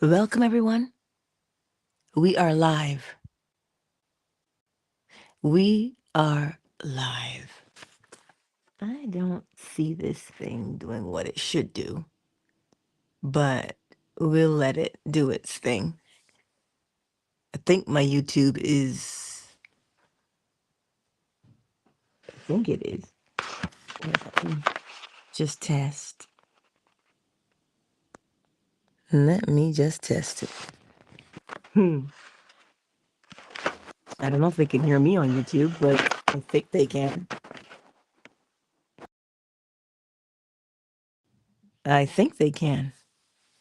Welcome, everyone. We are live. We are live. I don't see this thing doing what it should do, but we'll let it do its thing. I think my YouTube is. I think it is. Just test. Let me just test it. I don't know if they can hear me on YouTube, but I think they can. I think they can.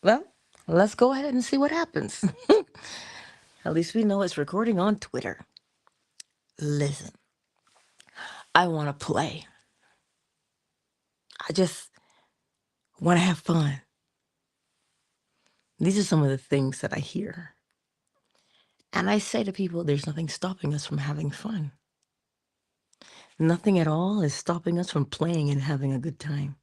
Well, let's go ahead and see what happens. At least we know it's recording on Twitter. Listen, I want to play. I just want to have fun. These are some of the things that I hear. And I say to people, there's nothing stopping us from having fun. Nothing at all is stopping us from playing and having a good time.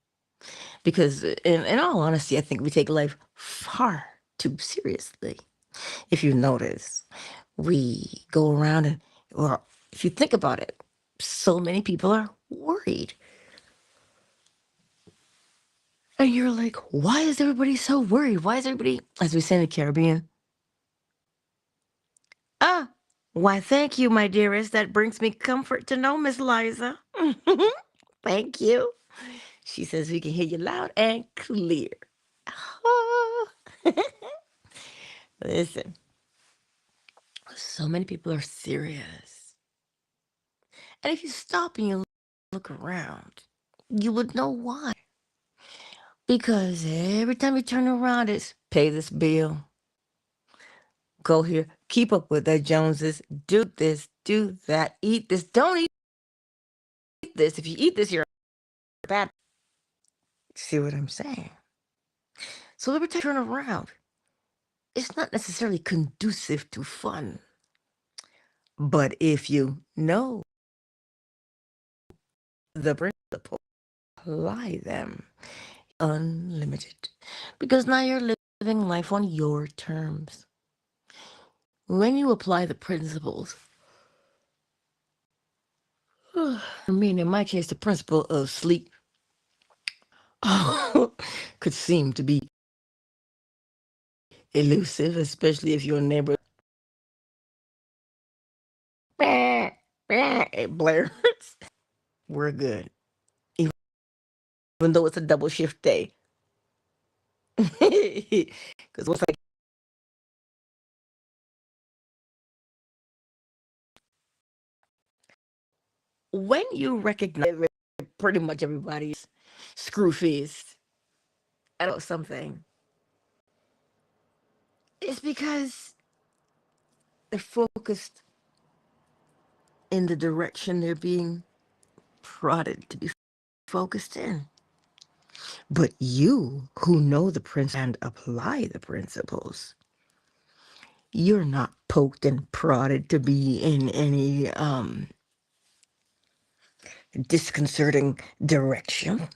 Because in all honesty, I think we take life far too seriously. If you notice, we go around and, or if you think about it, so many people are worried. And you're like, why is everybody so worried? Why is everybody, as we say in the Caribbean, why, thank you, my dearest. That brings me comfort to know, Miss Liza. Thank you. She says we can hear you loud and clear. Listen, so many people are serious. And if you stop and you look around, you would know why. Because every time you turn around, it's pay this bill, go here, keep up with the Joneses, do this, do that, eat this, don't eat this. If you eat this, you're bad. See what I'm saying? So every time you turn around, it's not necessarily conducive to fun. But if you know the principle, apply them, unlimited. Because now you're living life on your terms. When you apply the principles, I mean, in my case, the principle of sleep could seem to be elusive, especially if your neighbor it blares. We're good, even though it's a double shift day. Because what's like when you recognize pretty much everybody's screw faced about something, it's because they're focused in the direction they're being prodded to be focused in. But you who know the principles and apply the principles, you're not poked and prodded to be in any disconcerting direction.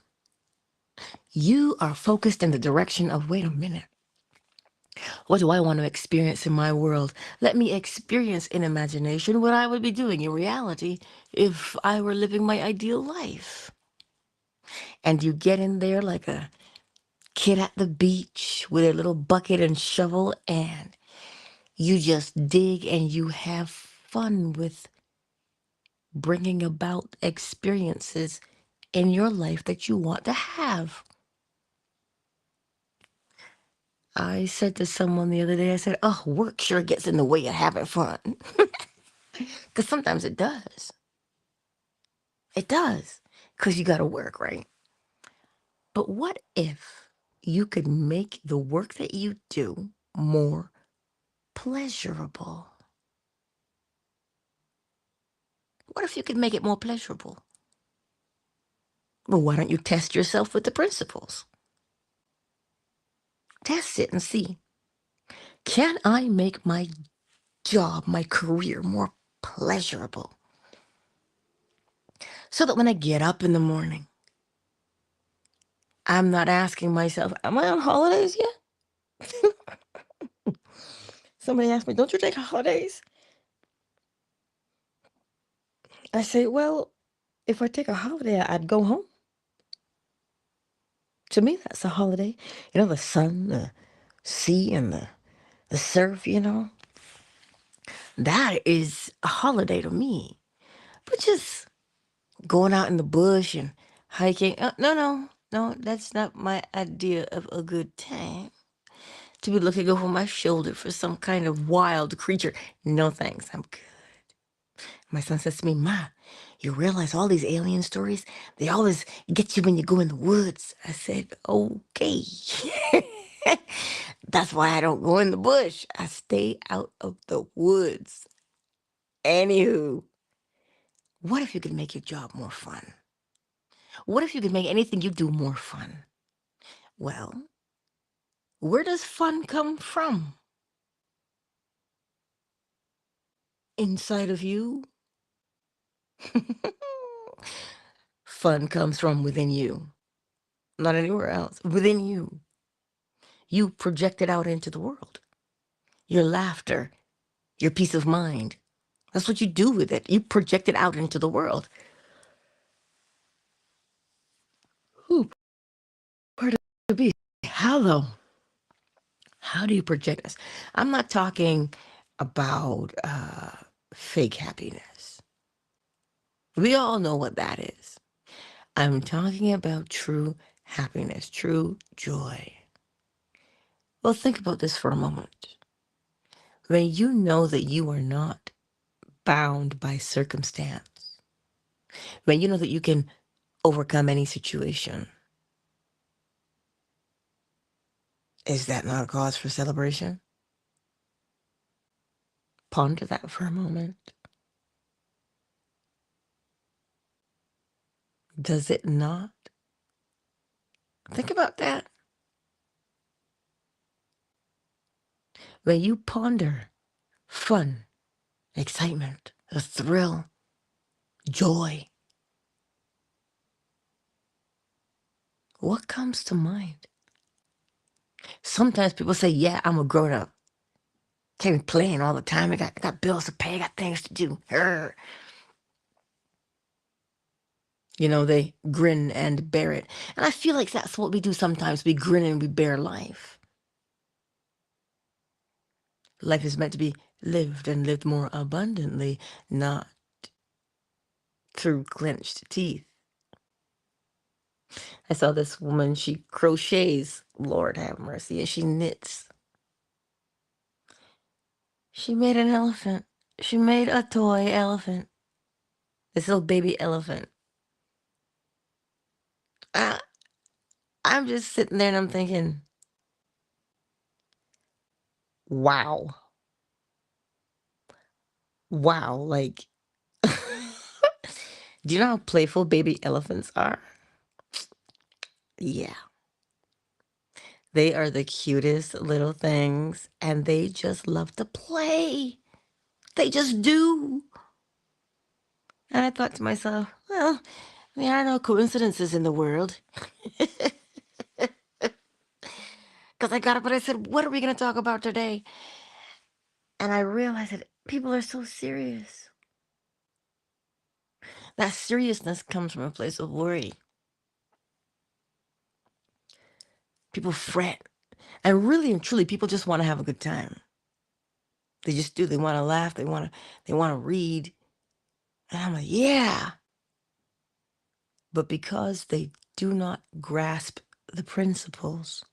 You are focused in the direction of, wait a minute, what do I want to experience in my world? Let me experience in imagination what I would be doing in reality if I were living my ideal life. And you get in there like a kid at the beach with a little bucket and shovel, and you just dig and you have fun with bringing about experiences in your life that you want to have. I said to someone the other day, I said, oh, work sure gets in the way of having fun. Because sometimes it does. It does. Because you got to work, right? But what if you could make the work that you do more pleasurable? What if you could make it more pleasurable? Well, why don't you test yourself with the principles? Test it and see. Can I make my job, my career more pleasurable? So that when I get up in the morning, I'm not asking myself, am I on holidays yet? Somebody asked me, don't you take holidays? I say, well, if I take a holiday, I'd go home. To me, that's a holiday. You know, the sun, the sea, and the surf, you know. That is a holiday to me. But just going out in the bush and hiking, no, that's not my idea of a good time. To be looking over my shoulder for some kind of wild creature. No thanks, I'm good. My son says to me, Ma, you realize all these alien stories, they always get you when you go in the woods. I said, okay. That's why I don't go in the bush. I stay out of the woods. Anywho, what if you could make your job more fun? What if you could make anything you do more fun? Well, where does fun come from? Inside of you? Fun comes from within you, not anywhere else. Within you. You project it out into the world. Your laughter, your peace of mind. That's what you do with it. You project it out into the world. Ooh, part of the beast. How though? How do you project this? I'm not talking about fake happiness. We all know what that is. I'm talking about true happiness, true joy. Well, think about this for a moment. When you know that you are not bound by circumstance, when you know that you can overcome any situation, is that not a cause for celebration? Ponder that for a moment. Does it not? Think about that. When you ponder fun, excitement, a thrill, joy, what comes to mind? Sometimes people say, yeah, I'm a grown up. Can't be playing all the time. I got bills to pay. I got things to do. Arr. You know, they grin and bear it. And I feel like that's what we do sometimes. We grin and we bear life. Life is meant to be lived and lived more abundantly, not through clenched teeth. I saw this woman, she crochets, Lord have mercy, and she knits. She made an elephant. She made a toy elephant. This little baby elephant. I, I'm just sitting there and I'm thinking, wow. Wow. Like, do you know how playful baby elephants are? Yeah. They are the cutest little things and they just love to play. They just do. And I thought to myself, well, there are no coincidences in the world. Because I got up and I said, what are we going to talk about today? And I realized that people are so serious. That seriousness comes from a place of worry. People fret. And really and truly, people just want to have a good time. They just do. They want to laugh. They want to read. And I'm like, yeah. But because they do not grasp the principles,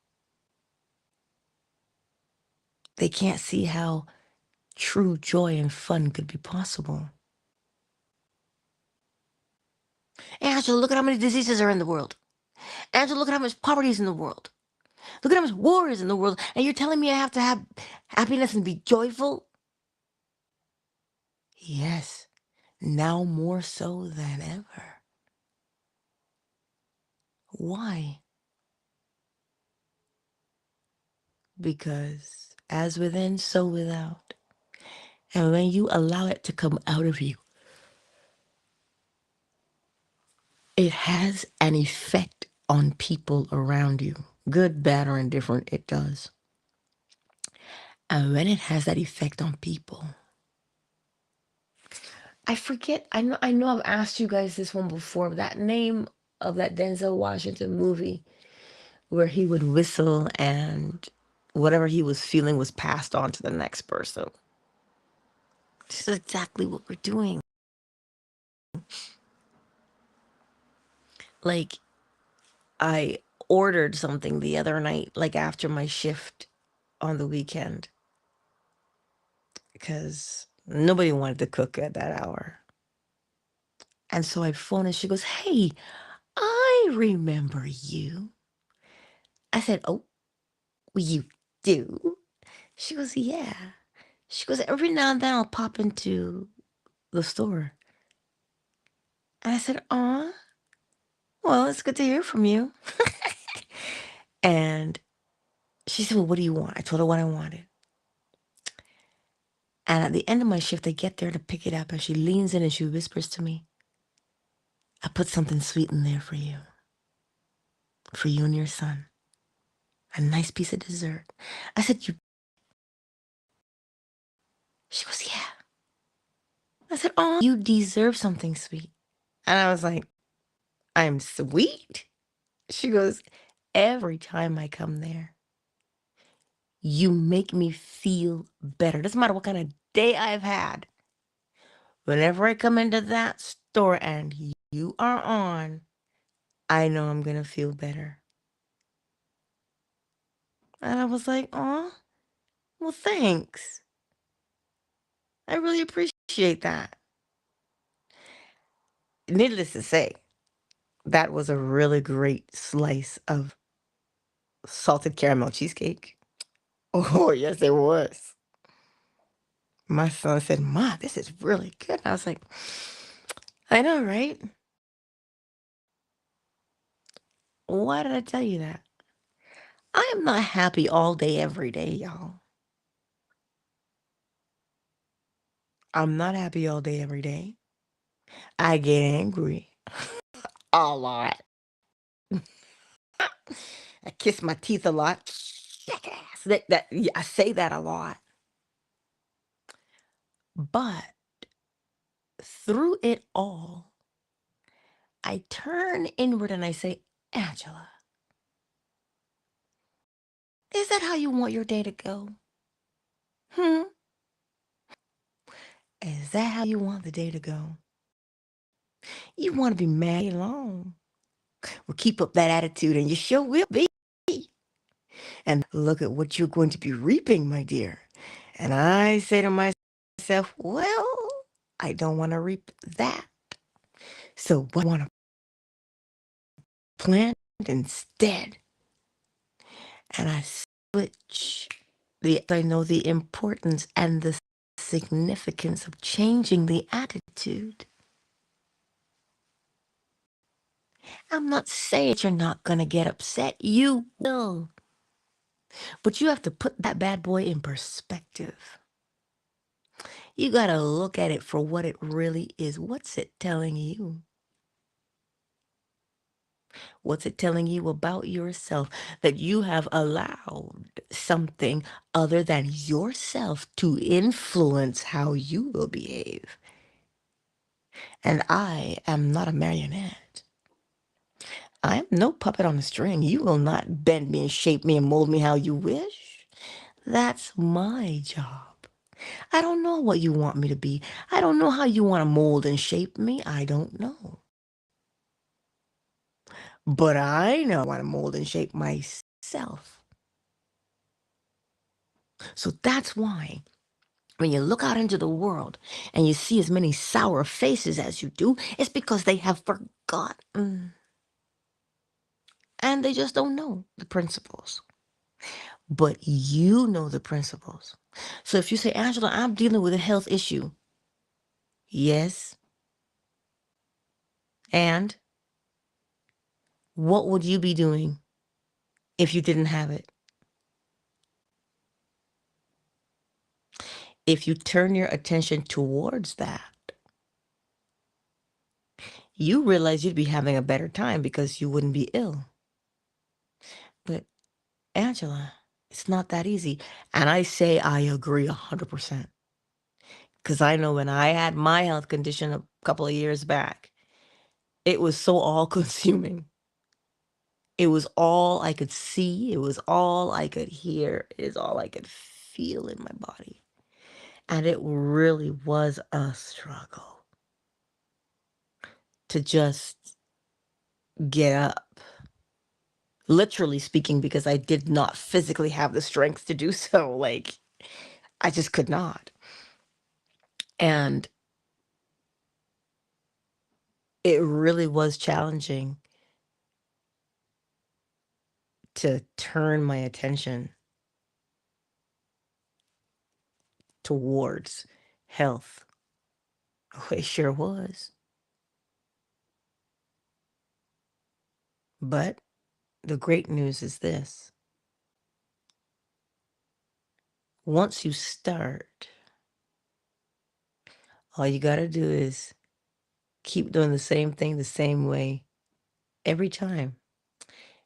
they can't see how true joy and fun could be possible. Angela, look at how many diseases are in the world. Angela, look at how much poverty is in the world. Look at how much war is in the world. And you're telling me I have to have happiness and be joyful? Yes, now more so than ever. Why? Because as within, so without. And when you allow it to come out of you, it has an effect on people around you. Good, bad, or indifferent, it does. And when it has that effect on people, I forget, I know I've asked you guys this one before, that name of that Denzel Washington movie where he would whistle and whatever he was feeling was passed on to the next person. This is exactly what we're doing. Like, I ordered something the other night, like after my shift on the weekend, because nobody wanted to cook at that hour. And so I phoned and she goes, "Hey, I remember you." I said, "Oh, you do?" She goes, "Yeah." She goes, "Every now and then I'll pop into the store." And I said, "Aw, well, it's good to hear from you." And she said, "Well, what do you want?" I told her what I wanted. And at the end of my shift, I get there to pick it up, and she leans in and she whispers to me, "I put something sweet in there for you and your son. A nice piece of dessert." I said, "You?" She goes, "Yeah." I said, "Oh, you deserve something sweet." And I was like, "I'm sweet?" She goes, "Every time I come there, you make me feel better. Doesn't matter what kind of day I've had. Whenever I come into that store and you are on, I know I'm going to feel better." And I was like, "Oh, well, thanks. I really appreciate that." Needless to say, that was a really great slice of salted caramel cheesecake. Oh, yes, it was. My son said, "Ma, this is really good." I was like, "I know, right? Why did I tell you that?" I am not happy all day, every day, y'all. I'm not happy all day, every day. I get angry a lot. I kiss my teeth a lot. Jackass. Yeah, I say that a lot. But through it all, I turn inward and I say, "Angela, is that how you want your day to go? Hmm? Is that how you want the day to go? You want to be mad alone? Well, keep up that attitude and you sure will be. And look at what you're going to be reaping, my dear." And I say to myself, "Well, I don't want to reap that. So what I want to plant instead?" And I switch. I know the importance and the significance of changing the attitude. I'm not saying that you're not going to get upset. You will. But you have to put that bad boy in perspective. You got to look at it for what it really is. What's it telling you? What's it telling you about yourself? That you have allowed something other than yourself to influence how you will behave. And I am not a marionette. I am no puppet on a string. You will not bend me and shape me and mold me how you wish. That's my job. I don't know what you want me to be. I don't know how you want to mold and shape me. I don't know. But I know I want to mold and shape myself. So that's why when you look out into the world and you see as many sour faces as you do, it's because they have forgotten and they just don't know the principles. But you know the principles. So if you say, "Angela, I'm dealing with a health issue." Yes. And what would you be doing if you didn't have it? If you turn your attention towards that, you realize you'd be having a better time because you wouldn't be ill. But Angela, It's not that easy. And I say I agree 100%. Because I know when I had my health condition a couple of years back, it was so all-consuming. It was all I could see. It was all I could hear. It is all I could feel in my body. And it really was a struggle to just get up. Literally speaking, because I did not physically have the strength to do so. Like, I just could not. And it really was challenging to turn my attention towards health. Oh, it sure was. But the great news is this. Once you start, all you got to do is keep doing the same thing the same way every time.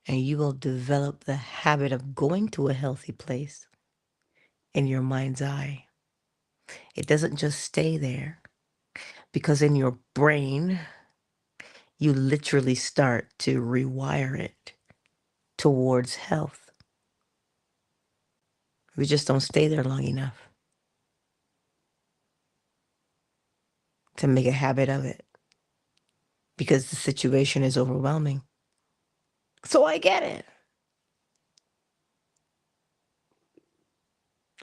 And you will develop the habit of going to a healthy place in your mind's eye. It doesn't just stay there, because in your brain, you literally start to rewire it towards health. We just don't stay there long enough to make a habit of it, because the situation is overwhelming. So I get it.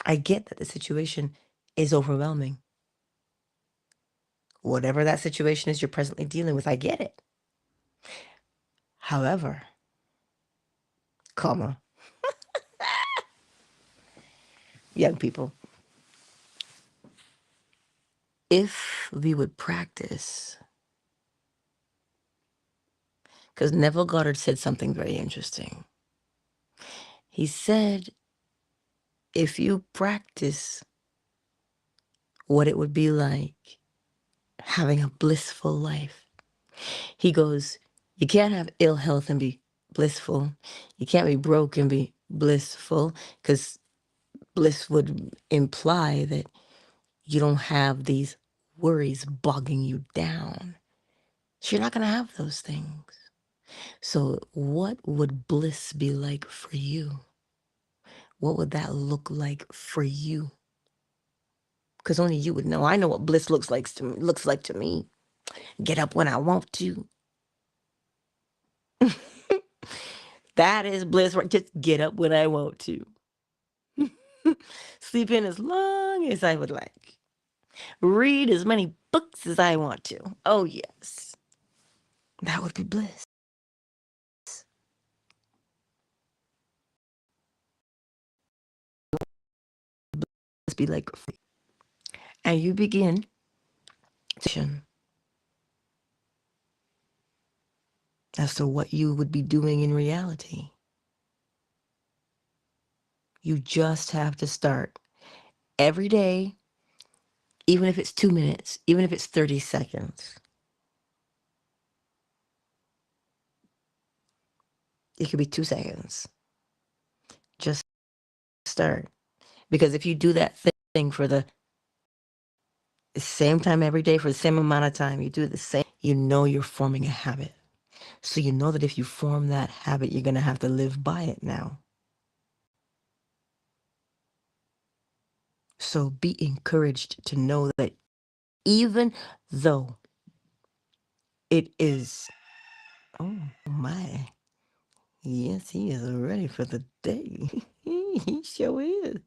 I get that the situation is overwhelming. Whatever that situation is you're presently dealing with, I get it. However, young people, if we would practice, because Neville Goddard said something very interesting. He said, if you practice what it would be like having a blissful life, he goes, you can't have ill health and be blissful. You can't be broke and be blissful, because bliss would imply that you don't have these worries bogging you down. So you're not going to have those things. So what would bliss be like for you? What would that look like for you? Because only you would know. I know what bliss looks like to me. Get up when I want to. That is bliss, right? Just get up when I want to. Sleep in as long as I would like. Read as many books as I want to. Oh, yes. That would be bliss. Bliss be like, and you begin as to what you would be doing in reality. You just have to start every day, even if it's 2 minutes, even if it's 30 seconds. It could be 2 seconds. Just start. Because if you do that thing for the same time every day, for the same amount of time, you do it the same, you know you're forming a habit. So you know that if you form that habit, you're going to have to live by it now. So be encouraged to know that even though it is, oh my, yes, he is ready for the day. He sure is.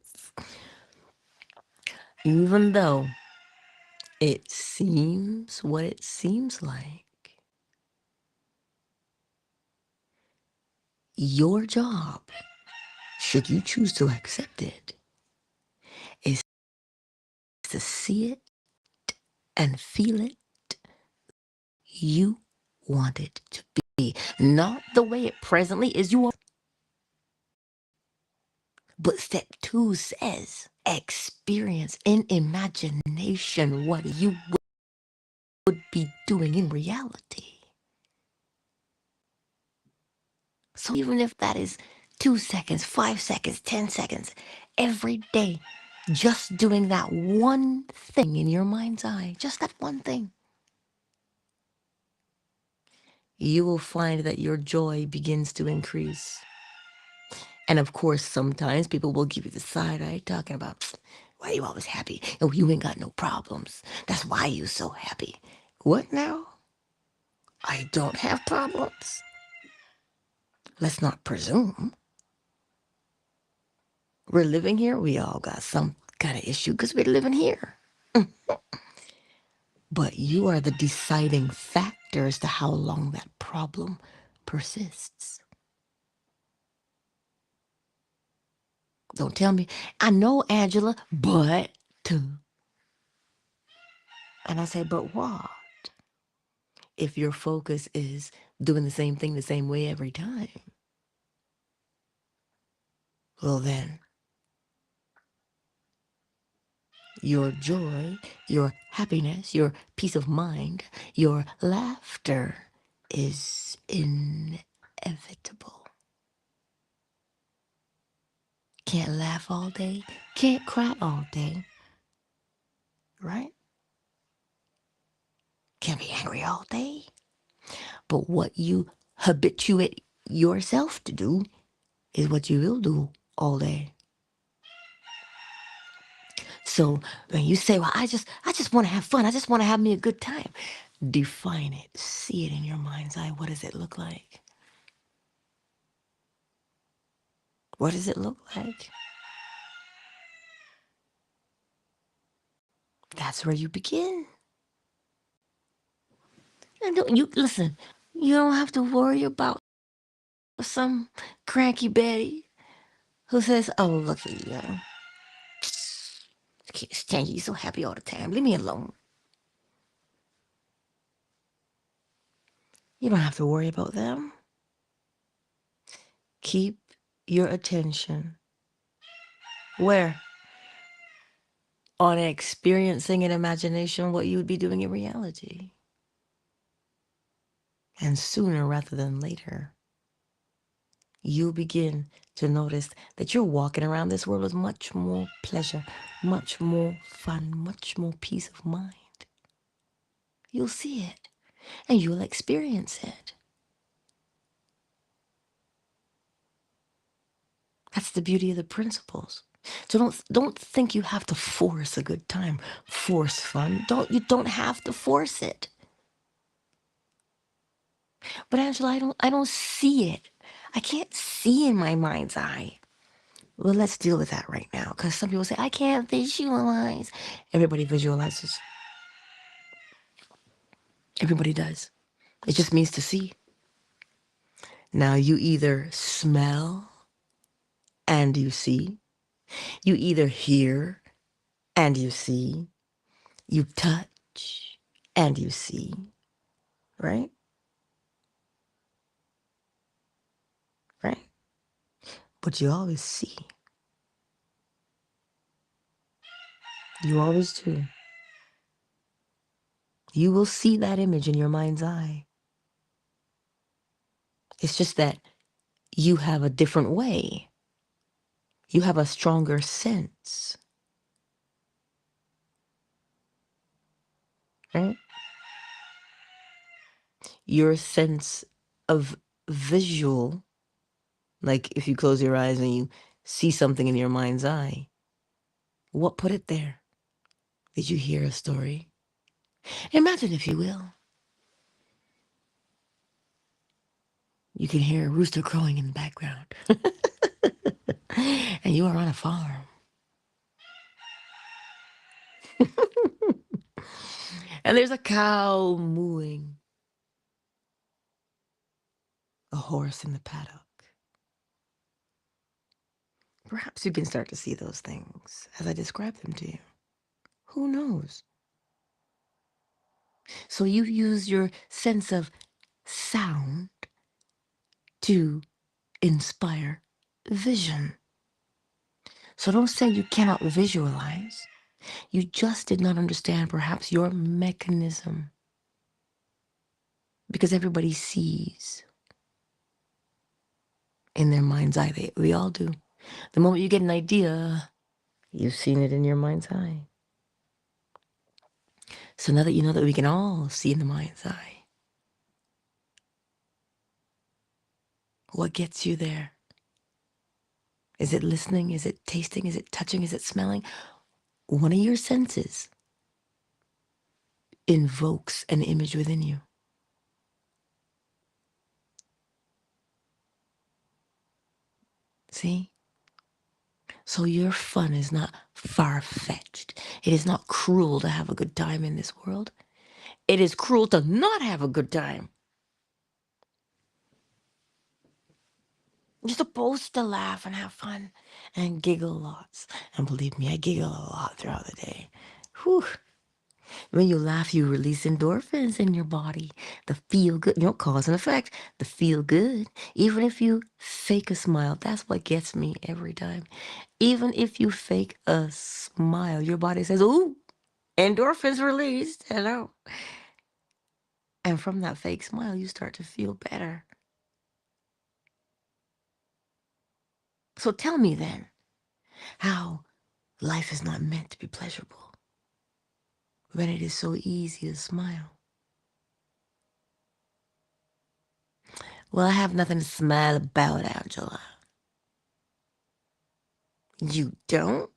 Even though it seems what it seems like, your job, should you choose to accept it, is to see it and feel it you want it to be. Not the way it presently is, but step 2 says, experience in imagination what you would be doing in reality. So even if that is 2 seconds, 5 seconds, 10 seconds, every day, just doing that one thing in your mind's eye, just that one thing, you will find that your joy begins to increase. And of course, sometimes people will give you the side eye talking about, why you always happy? Oh, you ain't got no problems. That's why you so happy. What now? I don't have problems. Let's not presume. We're living here. We all got some kind of issue because we're living here. But you are the deciding factor as to how long that problem persists. Don't tell me, I know, Angela, but. And I say, but what? If your focus is doing the same thing the same way every time, well then, your joy, your happiness, your peace of mind, your laughter is inevitable. Can't laugh all day, can't cry all day, right? Can't be angry all day. But what you habituate yourself to do is what you will do all day. So when you say, well, I just want to have fun. I just want to have me a good time. Define it. See it in your mind's eye. What does it look like? What does it look like? That's where you begin. And don't you listen, you don't have to worry about some cranky Betty who says, oh, look at you. I can't stand you. You're so happy all the time. Leave me alone. You don't have to worry about them. Keep your attention. Where? On experiencing in imagination what you would be doing in reality. And sooner rather than later, you'll begin to notice that you're walking around this world with much more pleasure, much more fun, much more peace of mind. You'll see it and you'll experience it. That's the beauty of the principles. So don't think you have to force a good time, force fun. You don't have to force it. But Angela, I don't see it. I can't see in my mind's eye. Well, let's deal with that right now. Because some people say, I can't visualize. Everybody visualizes. Everybody does. It just means to see. Now you either smell and you see. You either hear and you see. You touch and you see. Right? Right? But you always see. You always do. You will see that image in your mind's eye. It's just that you have a different way. You have a stronger sense. Right? Your sense of visual, like if you close your eyes and you see something in your mind's eye, what put it there? Did you hear a story? Imagine, if you will, you can hear a rooster crowing in the background. And you are on a farm. And there's a cow mooing, a horse in the paddock. Perhaps you can start to see those things as I describe them to you. Who knows? So you use your sense of sound to inspire vision. So don't say you cannot visualize. You just did not understand perhaps your mechanism. Because everybody sees. in their mind's eye. We all do. The moment you get an idea, you've seen it in your mind's eye. So now that you know that we can all see in the mind's eye, what gets you there? Is it listening? Is it tasting? Is it touching? Is it smelling? One of your senses invokes an image within you. See? So your fun is not far-fetched. It is not cruel to have a good time in this world. It is cruel to not have a good time. You're supposed to laugh and have fun and giggle lots. And believe me, I giggle a lot throughout the day. Whew. When you laugh, you release endorphins in your body. The feel good, cause and effect. The feel good. Even if you fake a smile, that's what gets me every time. Even if you fake a smile, your body says, ooh, endorphins released. Hello. And from that fake smile, you start to feel better. So tell me then how life is not meant to be pleasurable when it is so easy to smile. Well, I have nothing to smile about, Angela. You don't?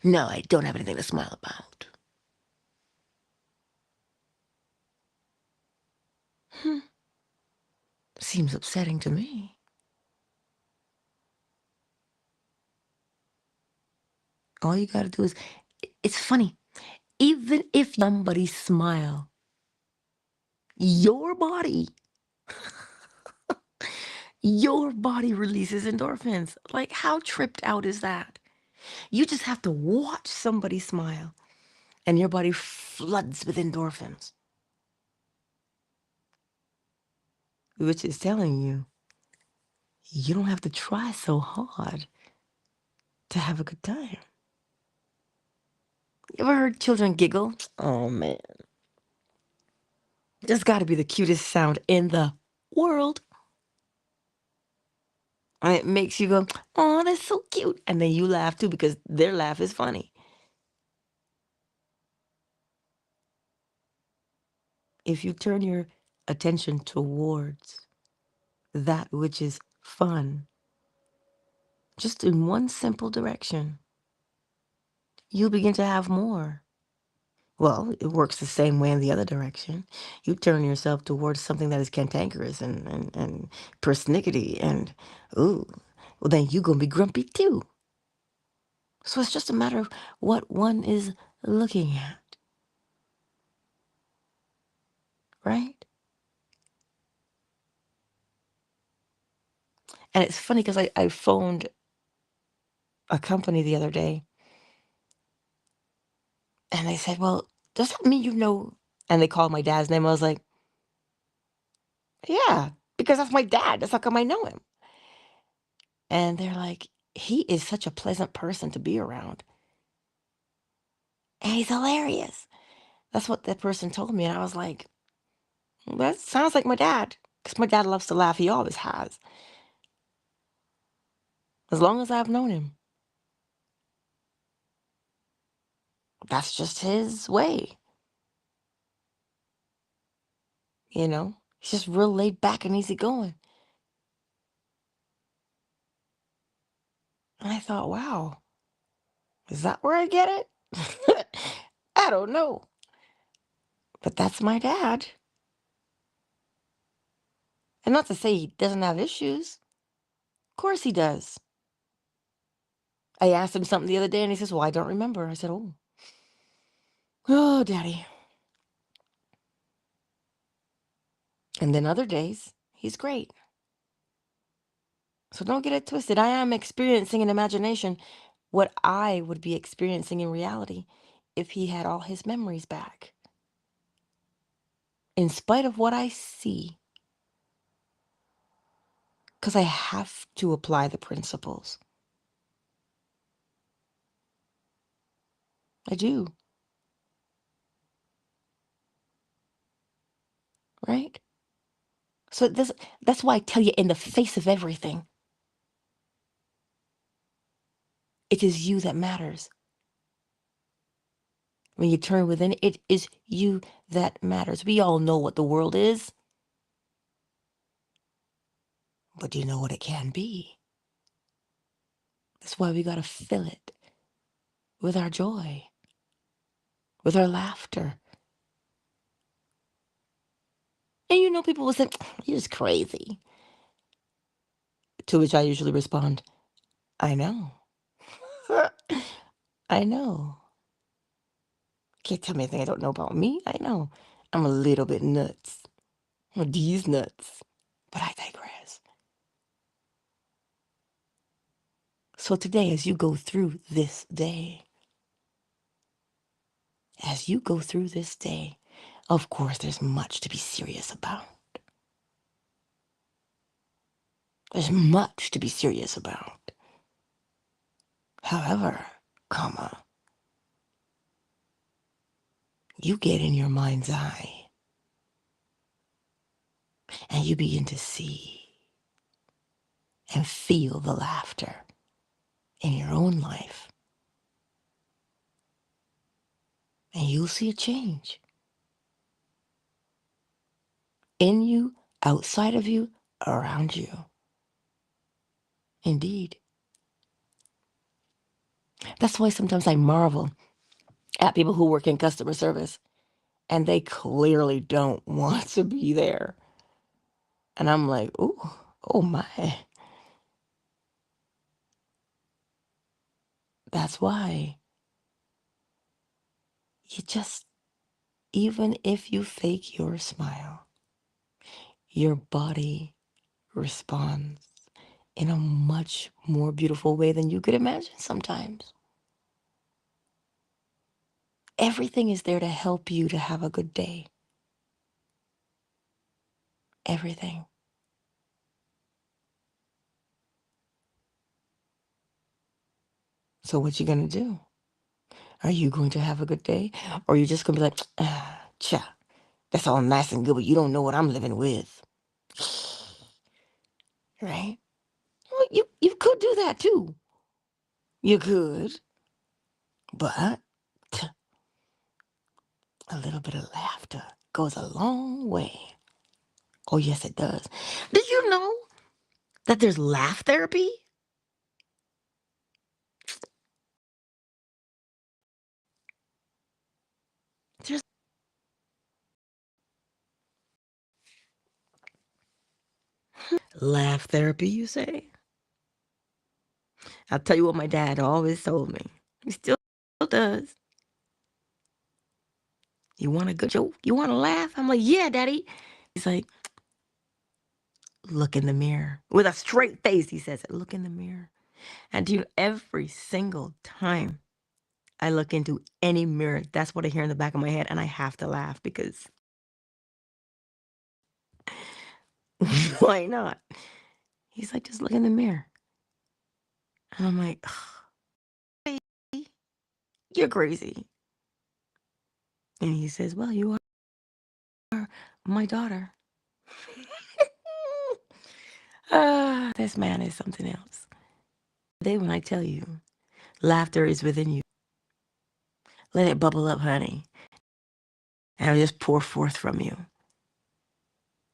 No, I don't have anything to smile about. Hmm. Seems upsetting to me. All you gotta do is, it's funny, even if somebody smile, your body, your body releases endorphins. Like, how tripped out is that? You just have to watch somebody smile, and your body floods with endorphins, which is telling you, you don't have to try so hard to have a good time. You ever heard children giggle? Oh man, that's got to be the cutest sound in the world. And it makes you go, oh, that's so cute. And then you laugh too because their laugh is funny. If you turn your attention towards that which is fun, just in one simple direction, you begin to have more. Well, it works the same way in the other direction. You turn yourself towards something that is cantankerous and persnickety and, ooh, well, then you're going to be grumpy too. So it's just a matter of what one is looking at, right? And it's funny because I phoned a company the other day and they said, well, does that mean you know? And they called my dad's name. I was like, yeah, because that's my dad. That's how come I know him. And they're like, he is such a pleasant person to be around. And he's hilarious. That's what that person told me. And I was like, that sounds like my dad. Because my dad loves to laugh. He always has. As long as I've known him. That's just his way. He's just real laid back and easy going. And I thought, wow, is that where I get it? I don't know. But that's my dad. And not to say he doesn't have issues. Of course he does. I asked him something the other day and he says, well, I don't remember. I said, oh. Oh, daddy. And then other days, he's great. So don't get it twisted. I am experiencing in imagination what I would be experiencing in reality if he had all his memories back. In spite of what I see, because I have to apply the principles. I do, right? So that's why I tell you, in the face of everything, it is you that matters. When you turn within, it is you that matters. We all know what the world is, but do you know what it can be? That's why we got to fill it with our joy, with our laughter. And you know, people will say, you're just crazy. To which I usually respond, I know. I know. Can't tell me anything I don't know about me. I know. I'm a little bit nuts. These nuts. But I digress. So today, as you go through this day, of course, there's much to be serious about. There's much to be serious about. However, you get in your mind's eye and you begin to see and feel the laughter in your own life. And you'll see a change in you, outside of you, around you. Indeed. That's why sometimes I marvel at people who work in customer service and they clearly don't want to be there. And I'm like, ooh, oh my. That's why you just, even if you fake your smile, your body responds in a much more beautiful way than you could imagine sometimes. Everything is there to help you to have a good day. Everything. So what you gonna do? Are you going to have a good day? Or are you just gonna be like, cha, that's all nice and good, but you don't know what I'm living with. Right? Well, you could do that too. You could. But a little bit of laughter goes a long way. Oh, yes, it does. Did you know that there's laugh therapy? There's laugh therapy, you say? I'll tell you what my dad always told me. He still does. You want a good joke? You want to laugh? I'm like, yeah, daddy. He's like, look in the mirror. With a straight face, he says it. Look in the mirror. And do you know, every single time I look into any mirror, that's what I hear in the back of my head. And I have to laugh because why not? He's like, just look in the mirror. And I'm like, "Hey, you're crazy." And he says, well, you are my daughter. This man is something else. Today, when I tell you, laughter is within you. Let it bubble up, honey. And it'll just pour forth from you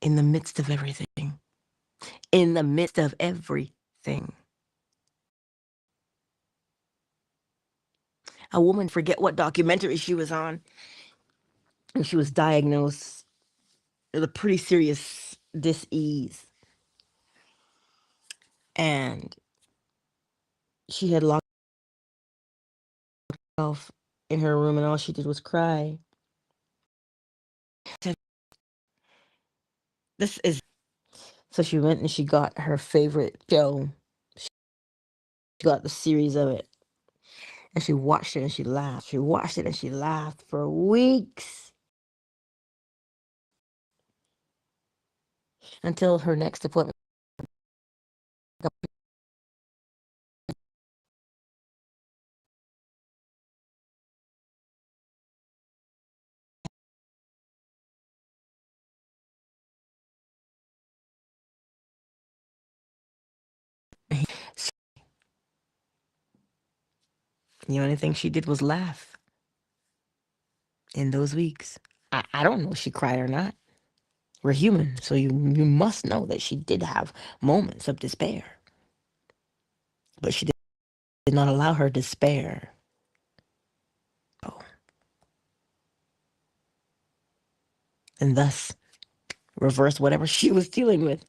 in the midst of everything. In the midst of everything. A woman, forget what documentary she was on, and she was diagnosed with a pretty serious dis-ease. And she had locked herself in her room, and all she did was cry. This is so she went and she got her favorite show. She got the series of it. And she watched it and she laughed. She watched it and she laughed for weeks. Until her next appointment. The only thing she did was laugh in those weeks. I don't know if she cried or not. We're human, so you must know that she did have moments of despair. But she did not allow her despair. Oh. And thus reverse whatever she was dealing with.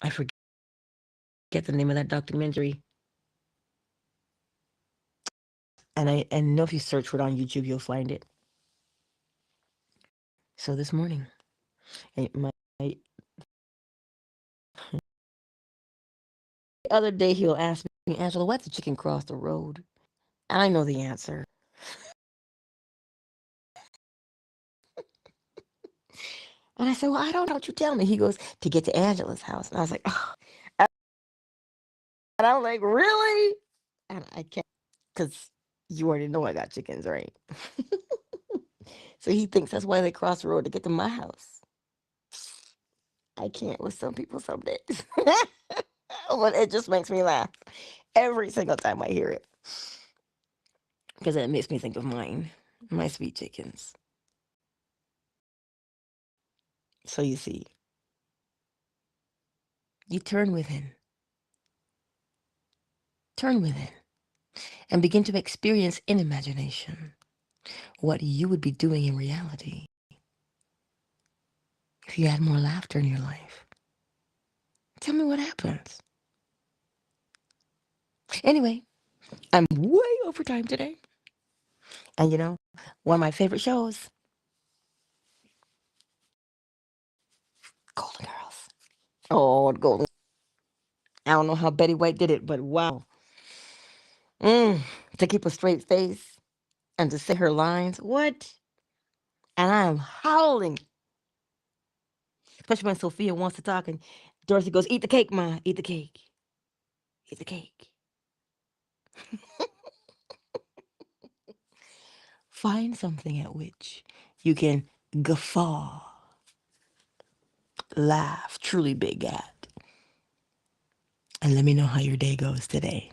I forget the name of that documentary. And know if you search for it on YouTube, you'll find it. So this morning, my the other day he'll ask me, Angela, why'd the chicken cross the road? And I know the answer. And I said, well, I don't know what you tell me. He goes, to get to Angela's house. And I was like, oh. And I'm like, really? And I can't, because you already know I got chickens, right? So he thinks that's why they cross the road to get to my house. I can't with some people some days. But it just makes me laugh every single time I hear it. Because it makes me think of mine, my sweet chickens. So you see, you turn within, and begin to experience in imagination what you would be doing in reality if you had more laughter in your life. Tell me what happens. Anyway, I'm way over time today. And you know, one of my favorite shows, Golden Girls. Oh, Golden. I don't know how Betty White did it, but wow. To keep a straight face and to say her lines. What? And I am howling. Especially when Sophia wants to talk and Dorothy goes, eat the cake, Ma. Eat the cake. Eat the cake. Find something at which you can guffaw, laugh truly big at. And let me know how your day goes today.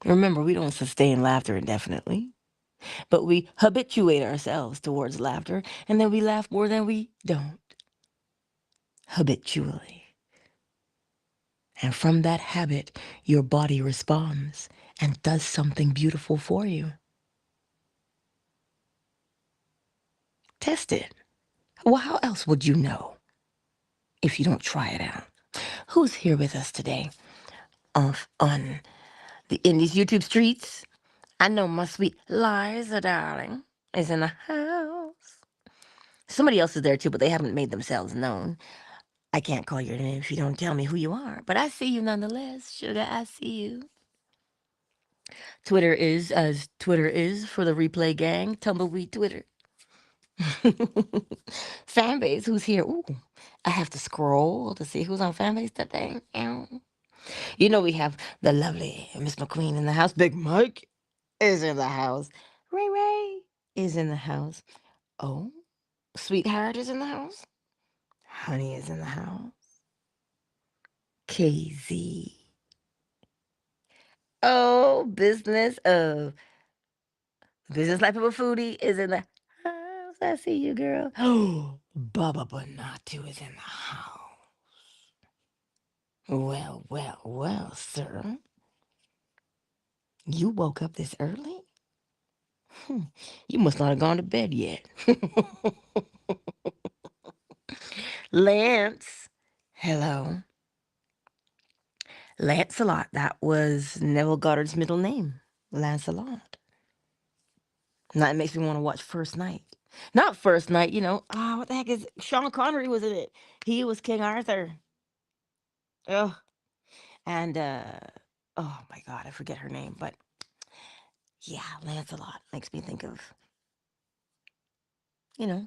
Remember, we don't sustain laughter indefinitely, but we habituate ourselves towards laughter, and then we laugh more than we don't. Habitually. And from that habit, your body responds and does something beautiful for you. Test it. Well, how else would you know if you don't try it out? Who's here with us today on in these YouTube streets? I know my sweet Liza, darling, is in the house. Somebody else is there too, but they haven't made themselves known. I can't call your name if you don't tell me who you are, but I see you nonetheless. Sugar, I see you. Twitter is as Twitter is for the replay gang. Tumbleweed Twitter. Fanbase, who's here? Ooh, I have to scroll to see who's on Fanbase today. Ow. You know we have the lovely Miss McQueen in the house. Big Mike is in the house. Ray Ray is in the house. Oh, Sweetheart is in the house. Honey is in the house. KZ. Oh, Business Life of a Foodie is in the house. I see you, girl. Oh, Baba Bonatu is in the house. Well, well, well, sir. You woke up this early? You must not have gone to bed yet. Lance. Hello. Lancelot. That was Neville Goddard's middle name. Lancelot. Now it makes me want to watch First Night. Not First Night, what the heck is Sean Connery was in it. He was King Arthur. Oh, and oh my God, I forget her name, but yeah, Lancelot makes me think of,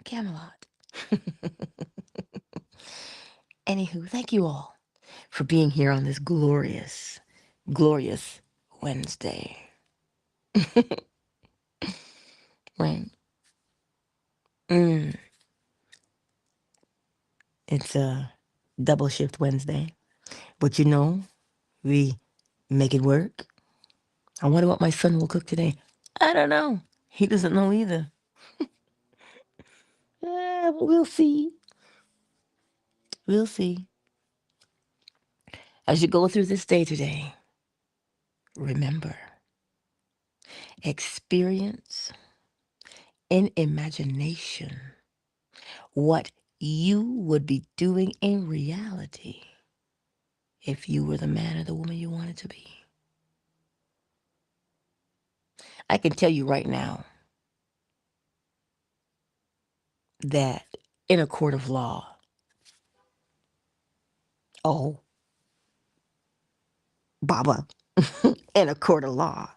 Camelot. Anywho, thank you all for being here on this glorious, glorious Wednesday. Right? It's a double shift Wednesday. But we make it work. I wonder what my son will cook today. I don't know. He doesn't know either. Yeah, but we'll see. We'll see. As you go through this day today, remember, experience in imagination what you would be doing in reality if you were the man or the woman you wanted to be. I can tell you right now that in a court of law, oh, Baba, in a court of law,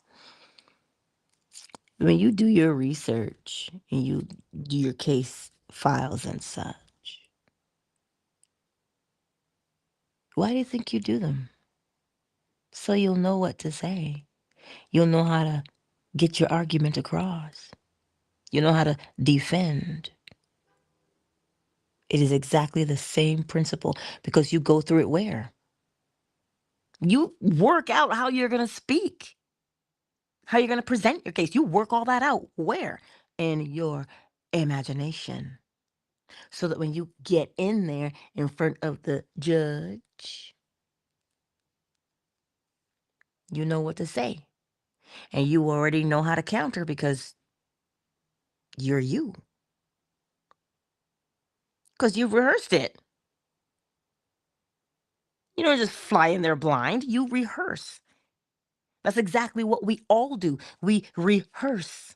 when you do your research and you do your case files and such, why do you think you do them? So you'll know what to say. You'll know how to get your argument across. You know how to defend. It is exactly the same principle because you go through it where? You work out how you're going to speak, how you're going to present your case. You work all that out where? In your imagination. So that when you get in there in front of the judge, you know what to say. And you already know how to counter because you're you. Because you've rehearsed it. You don't just fly in there blind. You rehearse. That's exactly what we all do. We rehearse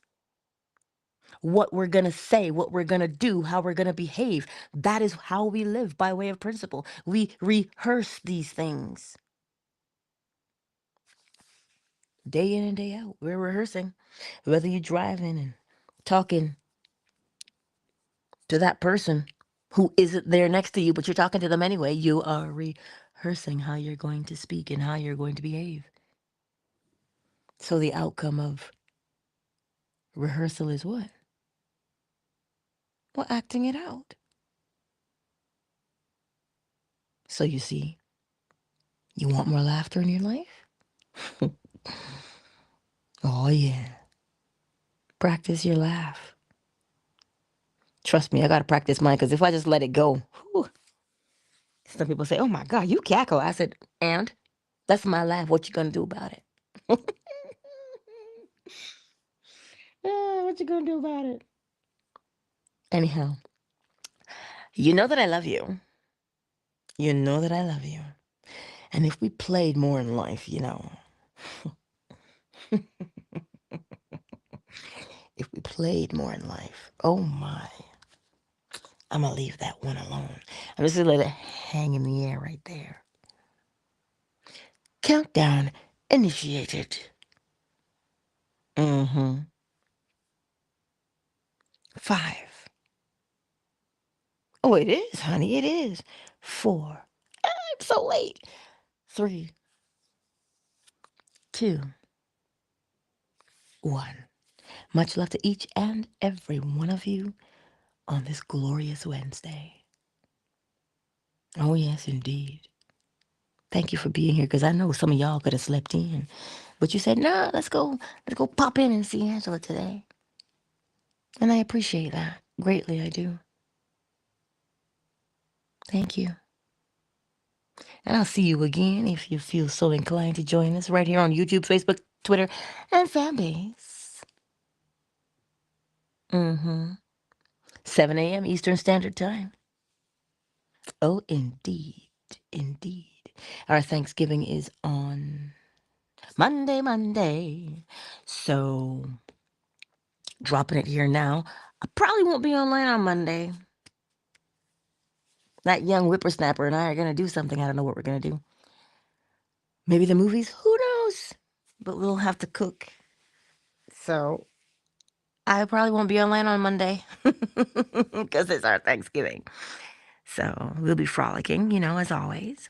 what we're going to say, what we're going to do, how we're going to behave. That is how we live by way of principle. We rehearse these things day in and day out. We're rehearsing. Whether you're driving and talking to that person who isn't there next to you, but you're talking to them anyway, you are rehearsing how you're going to speak and how you're going to behave. So the outcome of rehearsal is what? Well, acting it out. So you see, you want more laughter in your life? Oh, yeah. Practice your laugh. Trust me, I got to practice mine because if I just let it go, whew, some people say, oh my God, you cackle. I said, and that's my laugh. What you going to do about it? What you going to do about it? Anyhow, you know that I love you. You know that I love you. And if we played more in life, if we played more in life, oh my, I'm going to leave that one alone. I'm just going to let it hang in the air right there. Countdown initiated. 5. Oh, it is, honey. It is. 4. I'm so late. 3, 2, 1. Much love to each and every one of you on this glorious Wednesday. Oh, yes, indeed. Thank you for being here because I know some of y'all could have slept in. But you said, nah, let's go pop in and see Angela today. And I appreciate that. Greatly, I do. Thank you. And I'll see you again if you feel so inclined to join us right here on YouTube, Facebook, Twitter, and Fanbase. 7 a.m. Eastern Standard Time. Oh, indeed. Indeed. Our Thanksgiving is on Monday. So, dropping it here now. I probably won't be online on Monday. That young whippersnapper and I are going to do something. I don't know what we're going to do. Maybe the movies? Who knows? But we'll have to cook. So, I probably won't be online on Monday because it's our Thanksgiving. So, we'll be frolicking, as always.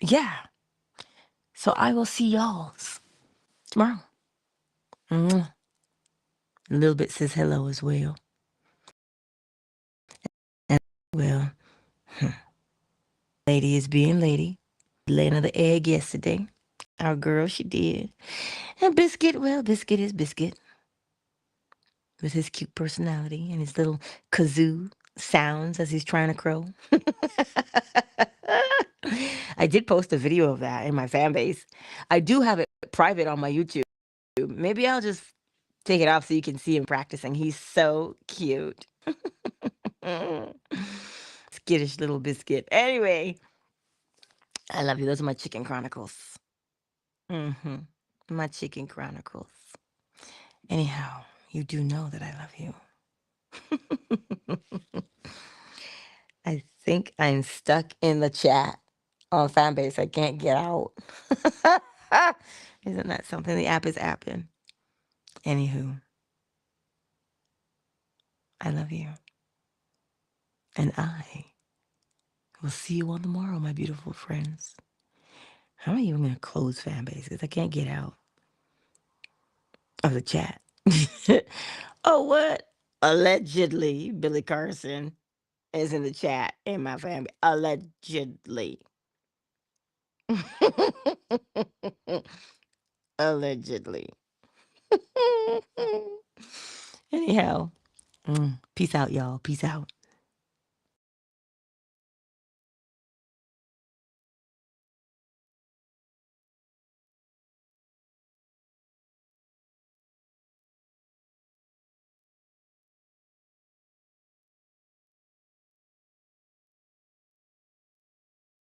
Yeah. So, I will see y'all tomorrow. A little bit says hello as well. And well. Lady is being lady. Laying another egg yesterday. Our girl, she did. And Biscuit, well, Biscuit is Biscuit. With his cute personality and his little kazoo sounds as he's trying to crow. I did post a video of that in my fan base. I do have it private on my YouTube. Maybe I'll just take it off so you can see him practicing. He's so cute. Skittish little biscuit. Anyway, I love you. Those are my chicken chronicles. My chicken chronicles. Anyhow, you do know that I love you. I think I'm stuck in the chat on Fanbase. I can't get out. Isn't that something? The app is apping. Anywho, I love you. And I will see you on the morrow, my beautiful friends. How am I even going to close Fanbase? Because I can't get out of the chat. Oh, what? Allegedly, Billy Carson is in the chat in my family. Allegedly. Allegedly. Anyhow, peace out, y'all. Peace out.